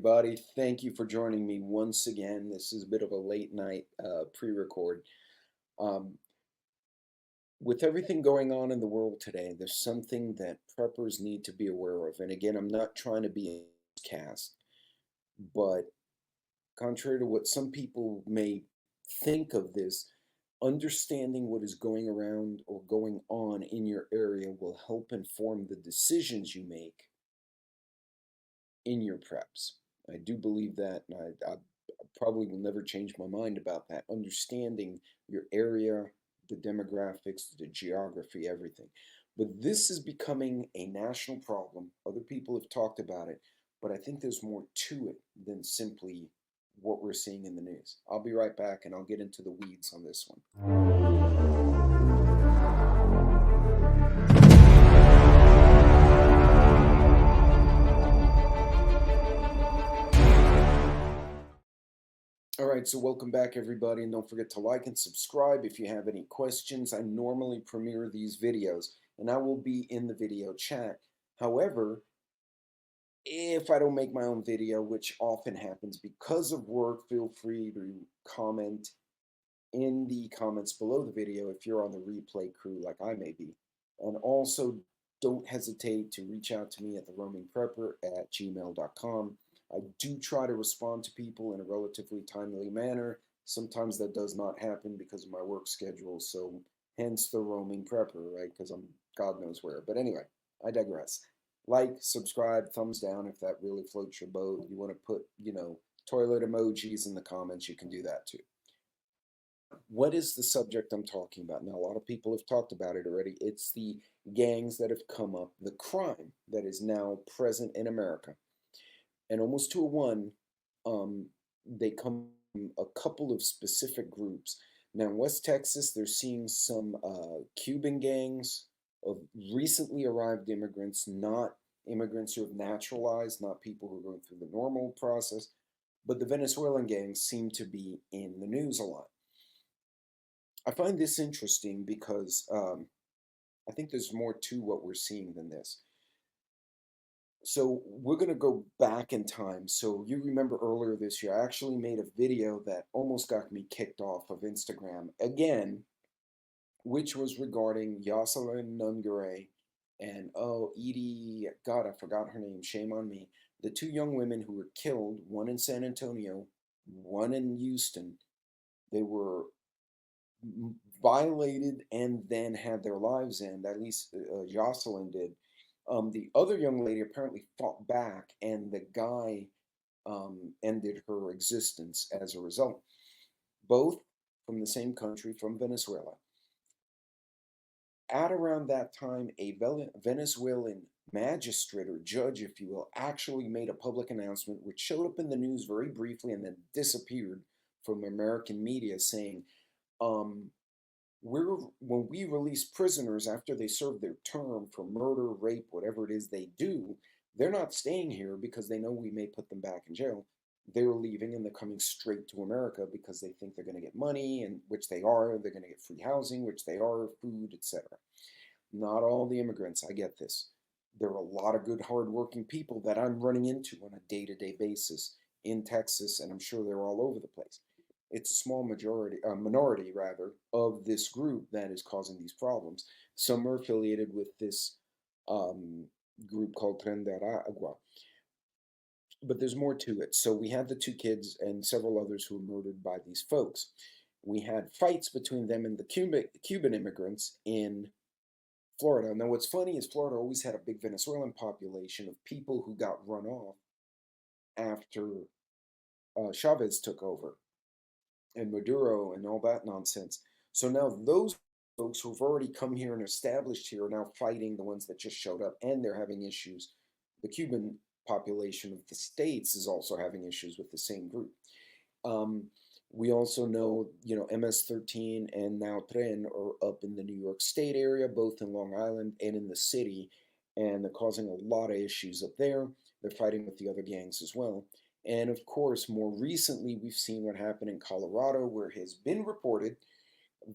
everybody. Thank you for joining me once again. This is a bit of a late night pre-record. Um, with everything going on in the world today, there's something that preppers need to be aware of. And again, I'm not trying to be a cast, but contrary to what some people may think of this, understanding what is going around or going on in your area will help inform the decisions you make in your preps. I do believe that, and I probably will never change my mind about that. Understanding your area, the demographics, the geography, everything. But this is becoming a national problem. Other people have talked about it, but I think there's more to it than simply what we're seeing in the news. I'll be right back and I'll get into the weeds on this one. All right, so welcome back, everybody, and don't forget to like and subscribe if you have any questions. I normally premiere these videos, and I will be in the video chat. However, if I don't make my own video, which often happens because of work, feel free to comment in the comments below the video if you're on the replay crew like I may be. And also, don't hesitate to reach out to me at theroamingprepper@gmail.com. I do try to respond to people in a relatively timely manner. Sometimes that does not happen because of my work schedule, so hence the roaming prepper, right? Because I'm God knows where. But anyway, I digress. Like, subscribe, thumbs down if that really floats your boat. You want to put, toilet emojis in the comments, you can do that too. What is the subject I'm talking about? Now, a lot of people have talked about it already. It's the gangs that have come up, the crime that is now present in America. And almost to a one, they come from a couple of specific groups. Now, in West Texas, they're seeing some Cuban gangs of recently arrived immigrants, not immigrants who have naturalized, not people who are going through the normal process, but the Venezuelan gangs seem to be in the news a lot. I find this interesting because I think there's more to what we're seeing than this. So we're going to go back in time. So you remember earlier this year, I actually made a video that almost got me kicked off of Instagram again, which was regarding Yoselin Nungare and, Edie, God, I forgot her name, shame on me. The two young women who were killed, one in San Antonio, one in Houston. They were violated and then had their lives end. At least Jocelyn did. The other young lady apparently fought back, and the guy ended her existence as a result. Both from the same country, from Venezuela. At around that time, a Venezuelan magistrate or judge, if you will, actually made a public announcement which showed up in the news very briefly and then disappeared from American media, saying, when we release prisoners after they serve their term for murder, rape, whatever it is they do, they're not staying here because they know we may put them back in jail. They're leaving and they're coming straight to America because they think they're going to get money, and which they are. They're going to get free housing, which they are, food, etc. Not all the immigrants, I get this. There are a lot of good, hardworking people that I'm running into on a day-to-day basis in Texas, and I'm sure they're all over the place. It's a small minority rather, of this group that is causing these problems. Some are affiliated with this group called Tren de Aragua. But there's more to it. So we had the two kids and several others who were murdered by these folks. We had fights between them and the Cuban immigrants in Florida. Now, what's funny is Florida always had a big Venezuelan population of people who got run off after Chavez took over, and Maduro and all that nonsense. So now those folks who've already come here and established here are now fighting the ones that just showed up, and they're having issues. The Cuban population of the States is also having issues with the same group. We also know, MS-13 and now Tren are up in the New York State area, both in Long Island and in the city, and they're causing a lot of issues up there. They're fighting with the other gangs as well. And of course, more recently, we've seen what happened in Colorado, where it has been reported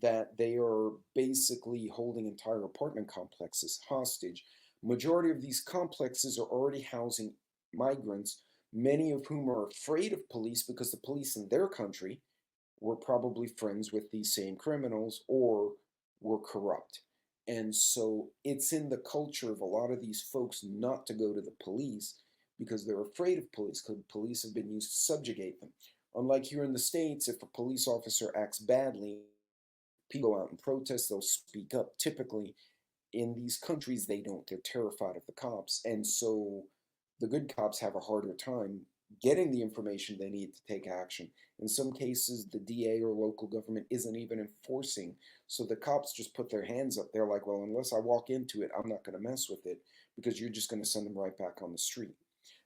that they are basically holding entire apartment complexes hostage. Majority of these complexes are already housing migrants, many of whom are afraid of police because the police in their country were probably friends with these same criminals or were corrupt. And so it's in the culture of a lot of these folks not to go to the police because they're afraid of police, because police have been used to subjugate them. Unlike here in the States, if a police officer acts badly, people go out and protest, they'll speak up. Typically, in these countries, they don't. They're terrified of the cops. And so the good cops have a harder time getting the information they need to take action. In some cases, the DA or local government isn't even enforcing. So the cops just put their hands up. They're like, well, unless I walk into it, I'm not going to mess with it because you're just going to send them right back on the street.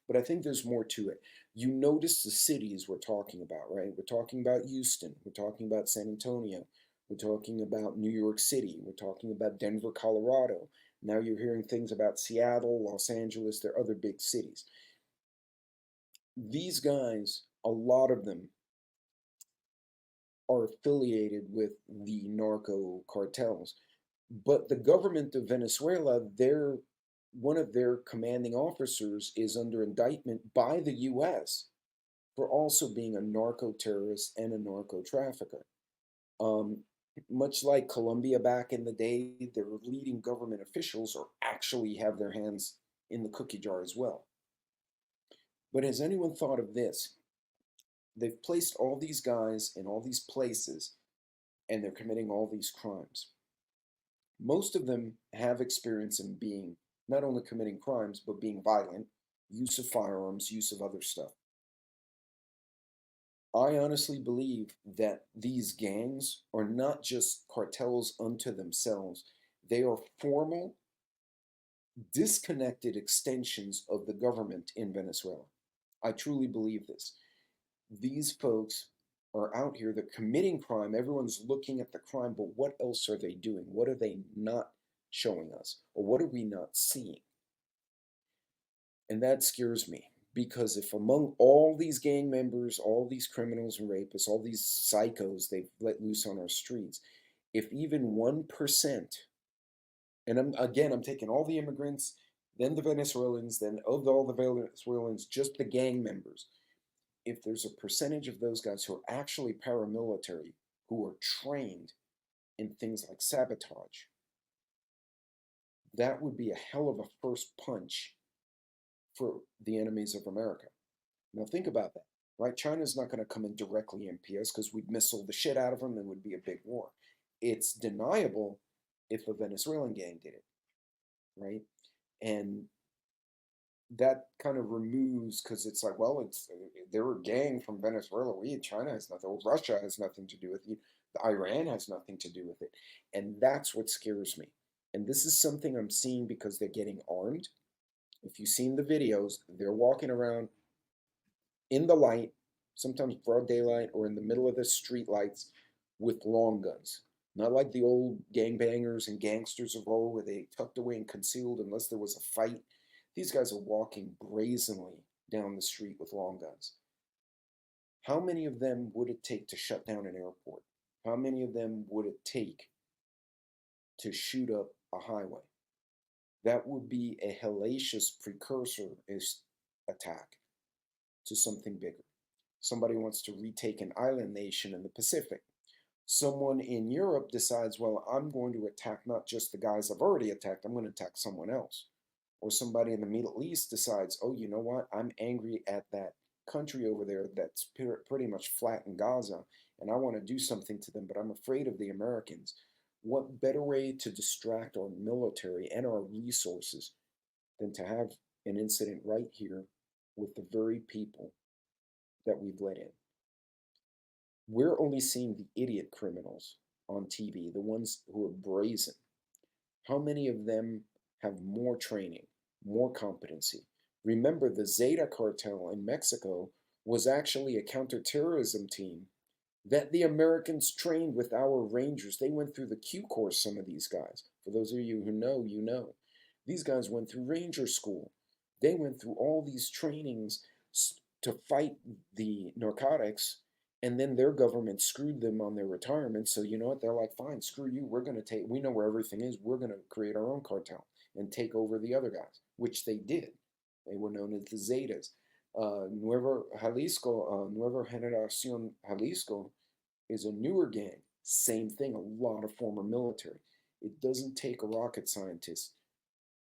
But I think there's more to it. You notice the cities we're talking about, right? We're talking about Houston. We're talking about San Antonio. We're talking about New York City. We're talking about Denver, Colorado. Now you're hearing things about Seattle, Los Angeles. There are other big cities. These guys, a lot of them are affiliated with the narco cartels. But the government of Venezuela, one of their commanding officers is under indictment by the US for also being a narco terrorist and a narco trafficker. Um, Much like Colombia back in the day, their leading government officials are actually have their hands in the cookie jar as well. But has anyone thought of this? They've placed all these guys in all these places and they're committing all these crimes. Most of them have experience in being not only committing crimes, but being violent, use of firearms, use of other stuff. I honestly believe that these gangs are not just cartels unto themselves, they are formal, disconnected extensions of the government in Venezuela. I truly believe this. These folks are out here, they're committing crime. Everyone's looking at the crime, but what else are they doing? What are they not showing us? Or what are we not seeing? And that scares me because if among all these gang members, all these criminals and rapists, all these psychos they've let loose on our streets, if even 1%, and I'm taking all the immigrants, then the Venezuelans, then of all the Venezuelans, just the gang members, if there's a percentage of those guys who are actually paramilitary, who are trained in things like sabotage, that would be a hell of a first punch for the enemies of America. Now think about that, right? China's not going to come and directly MP us because we'd missile the shit out of them and it would be a big war. It's deniable if a Venezuelan gang did it, right? And that kind of removes, because it's like, well, they're a gang from Venezuela. China has nothing. Well, Russia has nothing to do with it. Iran has nothing to do with it, and that's what scares me. And this is something I'm seeing because they're getting armed. If you've seen the videos, they're walking around in the light, sometimes broad daylight, or in the middle of the street lights with long guns. Not like the old gangbangers and gangsters of old where they tucked away and concealed unless there was a fight. These guys are walking brazenly down the street with long guns. How many of them would it take to shut down an airport? How many of them would it take to shoot up a highway? That would be a hellacious precursor attack to something bigger. Somebody wants to retake an island nation in the Pacific. Someone in Europe decides, well, I'm going to attack not just the guys I've already attacked, I'm going to attack someone else. Or somebody in the Middle East decides, oh, you know what? I'm angry at that country over there that's pretty much flat in Gaza, and I want to do something to them, but I'm afraid of the Americans. What better way to distract our military and our resources than to have an incident right here with the very people that we've let in? We're only seeing the idiot criminals on TV, the ones who are brazen. How many of them have more training, more competency? Remember, the Zeta cartel in Mexico was actually a counterterrorism team that the Americans trained with our Rangers. They went through the Q course, some of these guys. For those of you who know, you know. These guys went through Ranger School. They went through all these trainings to fight the narcotics, and then their government screwed them on their retirement. So you know what? They're like, fine, screw you. We know where everything is. We're going to create our own cartel and take over the other guys, which they did. They were known as the Zetas. Nueva Generación Jalisco is a newer gang. Same thing, a lot of former military. It doesn't take a rocket scientist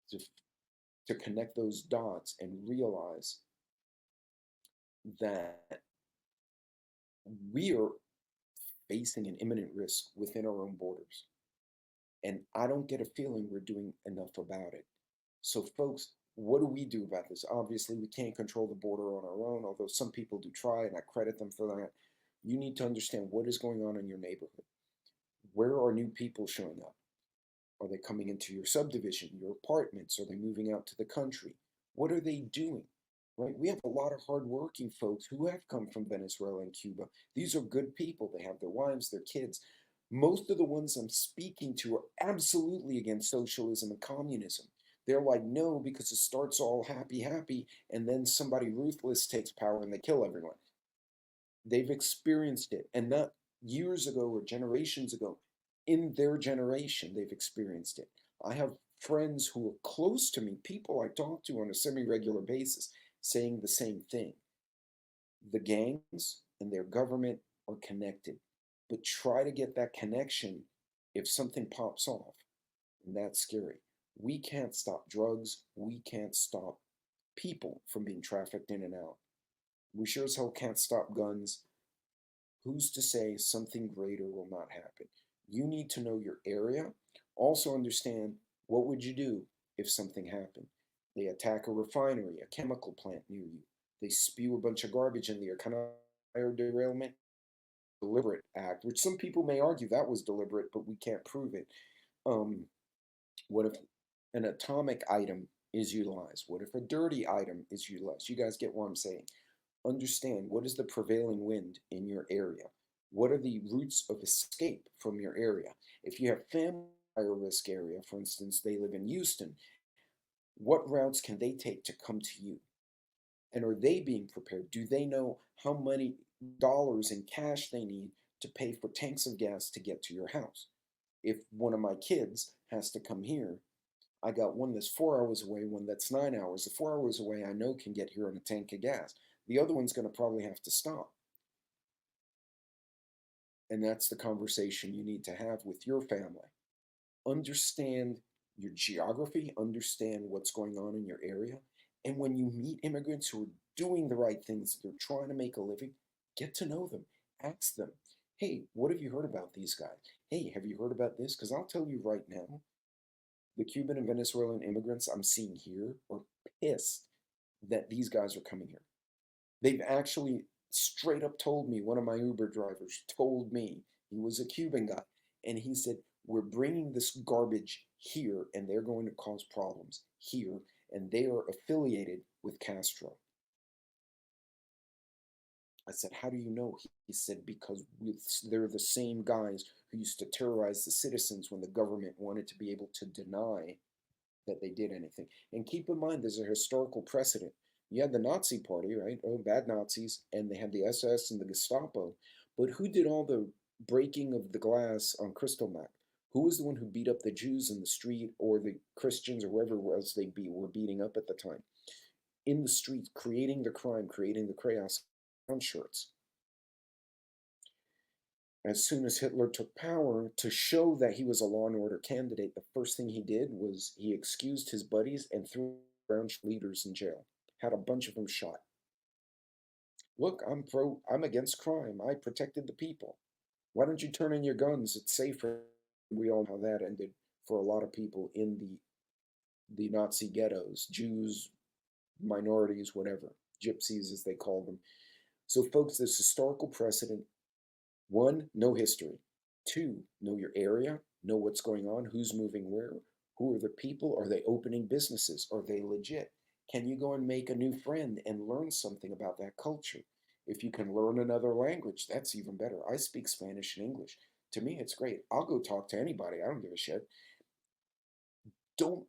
to, to connect those dots and realize that we are facing an imminent risk within our own borders. And I don't get a feeling we're doing enough about it. So, folks, what do we do about this? Obviously, we can't control the border on our own, although some people do try, and I credit them for that. You need to understand what is going on in your neighborhood. Where are new people showing up? Are they coming into your subdivision, your apartments? Are they moving out to the country? What are they doing? Right? We have a lot of hardworking folks who have come from Venezuela and Cuba. These are good people. They have their wives, their kids. Most of the ones I'm speaking to are absolutely against socialism and communism. They're like, no, because it starts all happy, happy, and then somebody ruthless takes power and they kill everyone. They've experienced it, and not years ago or generations ago. In their generation, they've experienced it. I have friends who are close to me, people I talk to on a semi-regular basis, saying the same thing. The gangs and their government are connected, but try to get that connection if something pops off, and that's scary. We can't stop drugs. We can't stop people from being trafficked in and out. We sure as hell can't stop guns. Who's to say something greater will not happen? You need to know your area. Also understand what would you do if something happened. They attack a refinery, a chemical plant near you. They spew a bunch of garbage in the air. Kind of fire derailment, deliberate act, which some people may argue that was deliberate, but we can't prove it. Um, what if an atomic item is utilized? What if a dirty item is utilized? You guys get what I'm saying. Understand what is the prevailing wind in your area. What are the routes of escape from your area? If you have family higher risk area, for instance, they live in Houston, what routes can they take to come to you? And are they being prepared? Do they know how many dollars in cash they need to pay for tanks of gas to get to your house? If one of my kids has to come here, I got one that's 4 hours away, one that's 9 hours. The 4 hours away I know can get here on a tank of gas. The other one's going to probably have to stop. And that's the conversation you need to have with your family. Understand your geography, understand what's going on in your area. And when you meet immigrants who are doing the right things, they're trying to make a living, get to know them. Ask them, hey, what have you heard about these guys? Hey, have you heard about this? Because I'll tell you right now, the Cuban and Venezuelan immigrants I'm seeing here are pissed that these guys are coming here. They've actually straight up told me, one of my Uber drivers told me, he was a Cuban guy, and he said, we're bringing this garbage here and they're going to cause problems here, and they are affiliated with Castro. I said, how do you know? He said, because they're the same guys who used to terrorize the citizens when the government wanted to be able to deny that they did anything. And keep in mind, there's a historical precedent. You had the Nazi Party, right? Oh, bad Nazis, and they had the SS and the Gestapo. But who did all the breaking of the glass on Kristallnacht? Who was the one who beat up the Jews in the street, or the Christians, or whoever else were beating up at the time? In the streets, creating the crime, creating the chaos, on shirts. As soon as Hitler took power, to show that he was a law and order candidate, the first thing he did was he excused his buddies and threw around leaders in jail. Had a bunch of them shot. Look, I'm against crime. I protected the people. Why don't you turn in your guns? It's safer. We all know how that ended for a lot of people in the Nazi ghettos, Jews, minorities, whatever, gypsies as they called them. So, folks, there's historical precedent. One, know history. Two, know your area, know what's going on, who's moving where, who are the people, are they opening businesses, are they legit? Can you go and make a new friend and learn something about that culture? If you can learn another language, that's even better. I speak Spanish and English. To me, it's great. I'll go talk to anybody. I don't give a shit. Don't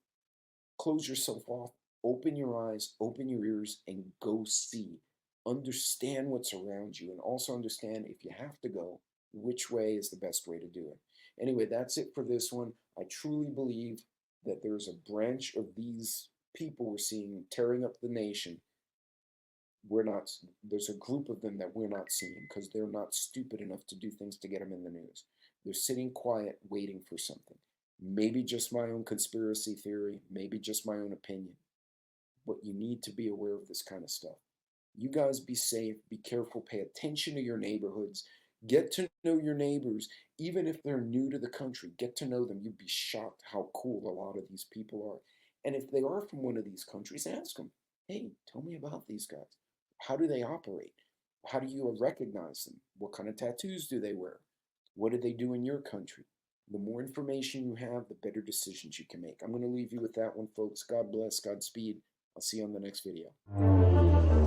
close yourself off. Open your eyes, open your ears, and go see. Understand what's around you, and also understand if you have to go, which way is the best way to do it. Anyway, that's it for this one. I truly believe that there's a branch of these people we're seeing tearing up the nation we're not, there's a group of them that we're not seeing because they're not stupid enough to do things to get them in the news. They're sitting quiet waiting for something. Maybe just my own conspiracy theory, maybe just my own opinion. But you need to be aware of this kind of stuff. You guys be safe, be careful, pay attention to your neighborhoods, get to know your neighbors, even if they're new to the country, get to know them. You'd be shocked how cool a lot of these people are. And if they are from one of these countries, ask them, hey, tell me about these guys. How do they operate? How do you recognize them? What kind of tattoos do they wear? What do they do in your country? The more information you have, the better decisions you can make. I'm going to leave you with that one, folks. God bless, Godspeed. I'll see you on the next video.